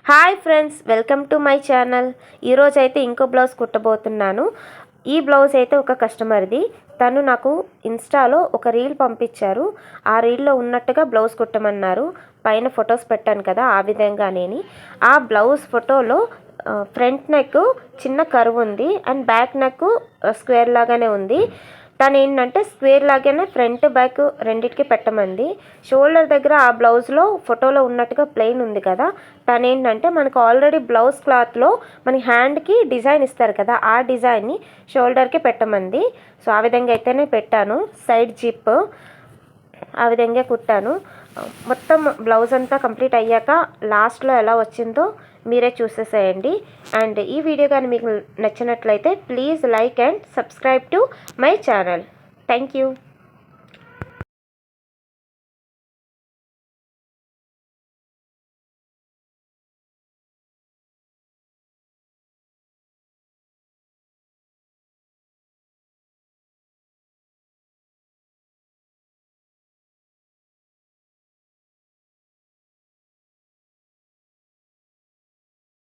Hi friends, welcome to my channel. ఈరోజు అయితే ఇంకో బ్లౌజ్ కుట్టబోతున్నాను. ఈ బ్లౌజ్ అయితే ఒక కస్టమర్ది. తను నాకు ఇన్స్టాలో ఒక రీల్ పంపించారు. ఆ రీల్లో ఉన్నట్టుగా బ్లౌజ్ కుట్టమన్నారు. పైన ఫొటోస్ పెట్టాను కదా, ఆ విధంగానేని ఆ బ్లౌజ్ ఫోటోలో ఫ్రంట్ నెక్ చిన్న కర్వ్ ఉంది అండ్ బ్యాక్ నెక్ స్క్వేర్ లాగానే ఉంది. తను ఏంటంటే స్క్వేర్ లాగానే ఫ్రంట్ బ్యాక్ రెండింటికి పెట్టమంది. షోల్డర్ దగ్గర ఆ బ్లౌజ్లో ఫోటోలో ఉన్నట్టుగా ప్లెయిన్ ఉంది కదా, తను ఏంటంటే మనకు ఆల్రెడీ బ్లౌజ్ క్లాత్లో మన హ్యాండ్కి డిజైన్ ఇస్తారు కదా, ఆ డిజైన్ని షోల్డర్కి పెట్టమంది. సో ఆ విధంగా అయితేనే పెట్టాను. సైడ్ జిప్ ఆ విధంగా కుట్టాను. మొత్తం బ్లౌజ్ అంతా కంప్లీట్ అయ్యాక లాస్ట్లో ఎలా వచ్చిందో మీరే చూసేసేయండి. అండ్ ఈ వీడియో కానీ మీకు నచ్చినట్లయితే please like and subscribe to my channel. Thank you.